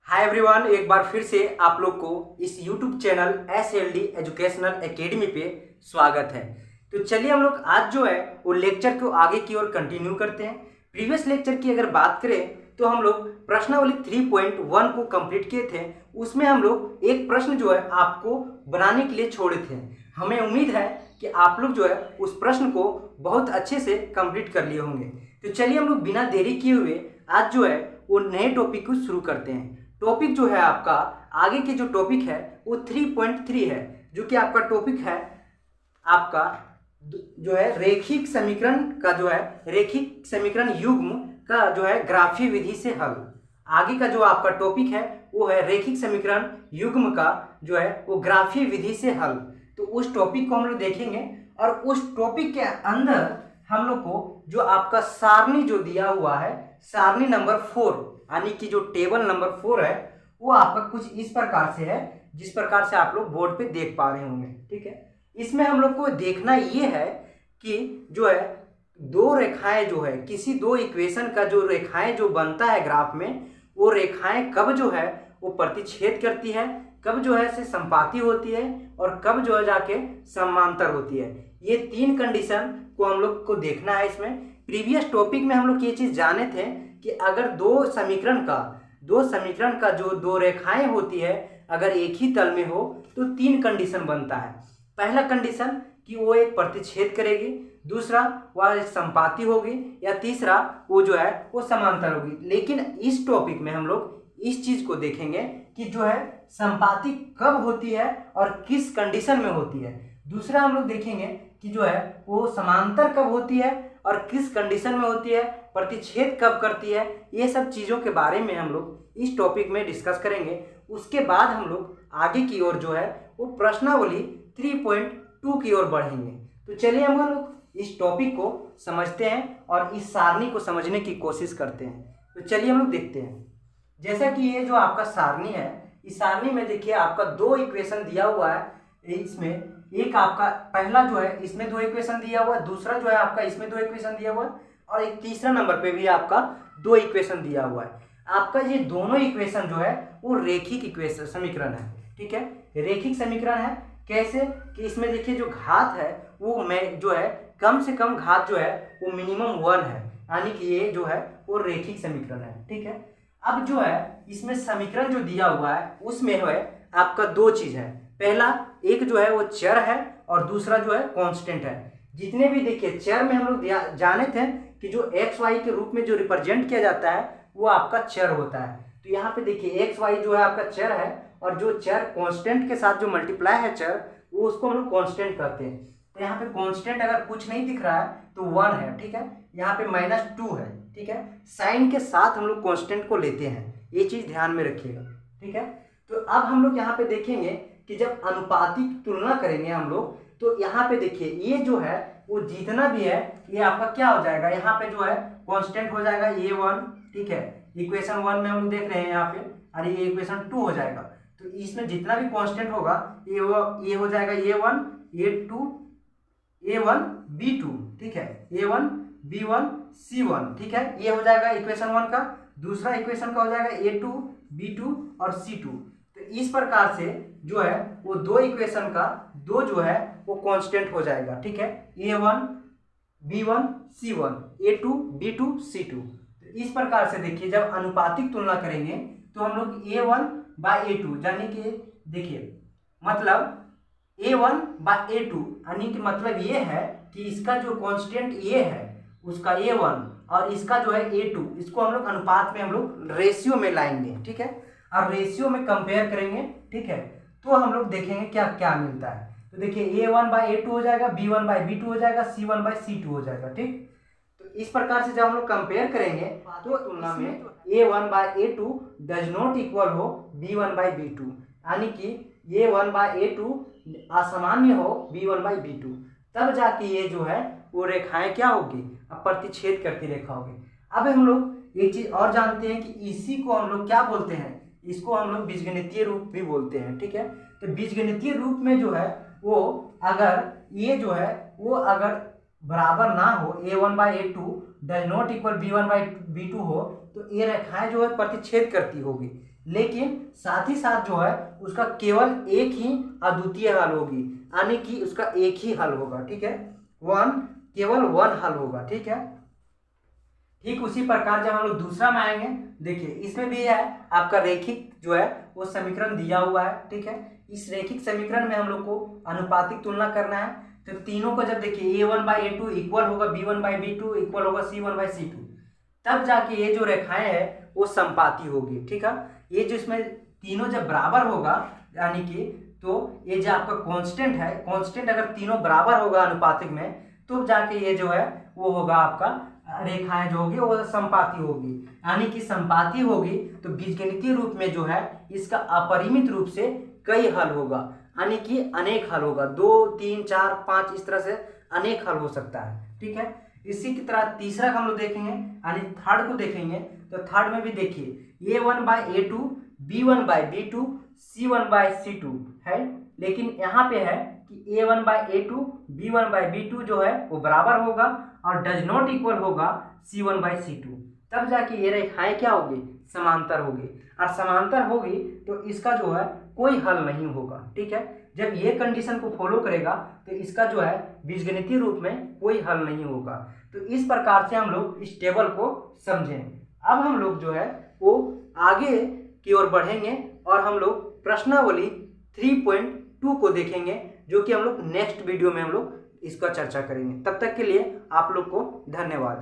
Hi everyone, एक बार फिर से आप लोग को इस YouTube channel SLD educational academy पे स्वागत है। तो चलिए हम लोग आज जो है वो लेक्चर को आगे की ओर कंटिन्यू करते हैं। प्रीवियस लेक्चर की अगर बात करें तो हम लोग प्रश्नावली 3.1 को कंप्लीट किए थे। उसमें हम लोग एक प्रश्न जो है आपको बनाने के लिए छोड़े थे। हमें उम्मीद है कि आप लोग जो है उस प्रश्न को बहुत अच्छे से कंप्लीट कर लिए होंगे। तो चलिए हम लोग बिना देरी किए हुए आज जो है वो नए टॉपिक को शुरू करते हैं। टॉपिक जो है आपका आगे के जो टॉपिक है वो 3.3 है, जो कि आपका टॉपिक है आपका जो है रेखिक समीकरण का जो है रेखिक समीकरण युग्म का जो है ग्राफीय विधि से हल। आगे का जो आपका टॉपिक है वो है रेखिक समीकरण युग्म का जो है वो ग्राफीय विधि से हल। तो उस टॉपिक को हम लोग देखेंगे और उस टॉपिक के अंदर हम लोग को जो आपका सारणी जो दिया हुआ है, सारणी नंबर 4 यानी कि जो टेबल नंबर 4 है वो आपका कुछ इस प्रकार से है, जिस प्रकार से आप लोग बोर्ड पे देख पा रहे होंगे। ठीक है, इसमें हम लोग को देखना ये है कि जो है दो रेखाएं जो है किसी दो इक्वेशन का जो रेखाएं जो बनता है ग्राफ में, वो रेखाएं कब जो है वो प्रतिच्छेद करती है, कब जो है से संपाती होती है और कब जो है जाके समांतर होती है। ये तीन कंडीशन को हम लोग को देखना है। इसमें प्रीवियस टॉपिक में हम लोग ये चीज जाने थे कि अगर दो समीकरण का जो दो रेखाएं होती है अगर एक ही तल में हो तो तीन कंडीशन बनता है। पहला कंडीशन कि वो एक प्रतिच्छेद करेगी, दूसरा वह संपाती होगी, या तीसरा वो जो है वो समांतर होगी। लेकिन इस टॉपिक में हम लोग इस चीज को देखेंगे कि जो है संपाती कब होती है और किस कंडीशन में होती है। दूसरा हम लोग देखेंगे कि जो है वो समांतर कब होती है और किस कंडीशन में होती है, प्रतिच्छेद कब करती है। ये सब चीज़ों के बारे में हम लोग इस टॉपिक में डिस्कस करेंगे। उसके बाद हम लोग आगे की ओर जो है वो प्रश्नावली 3.2 की ओर बढ़ेंगे। तो चलिए हम लोग इस टॉपिक को समझते हैं और इस सारणी को समझने की कोशिश करते हैं। तो चलिए हम लोग देखते हैं। जैसा कि ये जो आपका सारणी है, इस सारणी में देखिए आपका दो इक्वेशन दिया हुआ है। इसमें एक आपका पहला जो है इसमें दो इक्वेशन दिया हुआ है, दूसरा जो है आपका इसमें दो इक्वेशन दिया हुआ है और एक तीसरा नंबर पे भी आपका दो इक्वेशन दिया हुआ है। आपका ये दोनों इक्वेशन जो है वो रेखिक इक्वेशन समीकरण है। ठीक है, रेखिक समीकरण है। कैसे कि इसमें देखिए जो घात है वो में जो है कम से कम घात जो है वो मिनिमम 1 है, यानी कि ये जो है वो रेखिक समीकरण है। ठीक है, अब जो है इसमें समीकरण जो दिया हुआ है उसमें है आपका दो चीज है। पहला एक जो है वो चर है और दूसरा जो है कांस्टेंट है। जितने भी देखिए चर में हम लोग जाने थे कि जो एक्स वाई के रूप में जो रिप्रेजेंट किया जाता है वो आपका चर होता है। तो यहाँ पे देखिए एक्स वाई जो है आपका चर है और जो चर कांस्टेंट के साथ जो मल्टीप्लाई है चर, वो उसको हम लोग कांस्टेंट कहते हैं। तो यहाँ पे कांस्टेंट अगर कुछ नहीं दिख रहा है तो 1 है। ठीक है, यहाँ पे -2 है। ठीक है, साइन के साथ हम लोग कांस्टेंट को लेते हैं, ये चीज ध्यान में रखिएगा। ठीक है, तो अब हम लोग यहाँ पे देखेंगे कि जब अनुपातिक तुलना करेंगे हम लोग, तो यहाँ पे देखिए ये जो है वो जितना भी है ये आपका क्या हो जाएगा, यहाँ पे जो है कांस्टेंट हो जाएगा A1। ठीक है, इक्वेशन 1 में हम लोग देख रहे हैं यहाँ पे, अरे ये इक्वेशन 2 हो जाएगा। तो इसमें जितना भी कांस्टेंट होगा ये हो जाएगा A1 A2 A1 B2। ठीक है, A1 B1 C1। ठीक है, ये हो जाएगा इक्वेशन 1 का। दूसरा इक्वेशन का हो जाएगा A2 B2 और C2। तो इस प्रकार से जो है वो दो इक्वेशन का दो जो है वो कांस्टेंट हो जाएगा। ठीक है, A1 B1 C1 A2 B2 C2। तो इस प्रकार से देखिए जब अनुपातिक तुलना करेंगे तो हम लोग A1/A2 यानी कि देखिए मतलब A1/A2 यानी कि मतलब ये है कि इसका जो कांस्टेंट ये है उसका A1 और इसका जो है A2, इसको हम लोग अनुपात में हम लोग रेशियो में लाएंगे। ठीक है, और रेशियो में कंपेयर करेंगे। ठीक है, तो हम लोग देखेंगे क्या क्या मिलता है। तो देखिए A1/A2 हो जाएगा, B1/B2 हो जाएगा, C1/C2 हो जाएगा। ठीक, तो इस प्रकार से जब हम लोग कंपेयर करेंगे तो तुलना में A1/A2 डज नॉट इक्वल हो B1/B2, यानी कि A1/A2 असामान्य हो B1/B2, तब जाके ये जो है वो रेखाएं क्या होगी, अब प्रतिच्छेद करती रेखा होगी। अब हम लोग एक चीज और जानते हैं कि इसी को हम लोग क्या बोलते हैं, इसको हम लोग बीजगणितीय रूप भी बोलते हैं। ठीक है, तो बीजगणितीय रूप में जो है वो अगर ये जो है वो अगर बराबर ना हो, A1/A2 does not equal B1/B2 हो, तो ये रेखाएं जो है प्रतिच्छेद करती होगी। लेकिन साथ ही साथ जो है उसका केवल एक ही अद्वितीय हल होगी, यानी कि उसका एक ही हल होगा। ठीक है, केवल वन हल होगा। ठीक है, ठीक उसी प्रकार जब हम लोग दूसरा में आएंगे, देखिए इसमें भी है आपका रेखिक जो है वो समीकरण दिया हुआ है। ठीक है, इस रेखिक समीकरण में हम लोग को अनुपातिक तुलना करना है। तो तीनों को जब देखिए a1/a2 इक्वल होगा b1/b2 इक्वल होगा c1/c2, तब जाके ये जो रेखाएं है वो संपाती होगी। ठीक है, ये जो इसमें तीनों जब बराबर होगा, यानी कि तो ये जो आपका कांस्टेंट है, कांस्टेंट अगर तीनों बराबर होगा अनुपातिक में, तो जाके ये जो है वो होगा आपका रेखाएं जो होगी वो संपाती होगी। यानी कि संपाती होगी तो बीजगणितीय रूप में जो है इसका अपरिमित रूप से कई हल होगा, यानी कि अनेक हल होगा, 2 3 4 5 इस तरह से अनेक हल हो सकता है। ठीक है, इसी की तरह तीसरा हम लोग देखेंगे, यानी थर्ड को देखेंगे। तो थर्ड में भी देखिए a1/a2 b1/b2 c1/c2 है, लेकिन यहाँ पे है कि a1/a2 b1/b2 जो है वो बराबर होगा और डज नॉट इक्वल होगा c1/c2, तब जाके ये रेखाएं क्या होगी, समांतर होगी। और समांतर होगी तो इसका जो है कोई हल नहीं होगा। ठीक है, जब ये कंडीशन को फॉलो करेगा तो इसका जो है बीजगणितीय रूप में कोई हल नहीं होगा। तो इस प्रकार से हम लोग इस टेबल को समझें। अब हम लोग जो है वो आगे की ओर बढ़ेंगे और हम लोग प्रश्नावली 3.2 को देखेंगे, जो कि हम लोग नेक्स्ट वीडियो में हम लोग इसका चर्चा करेंगे। तब तक के लिए आप लोग को धन्यवाद।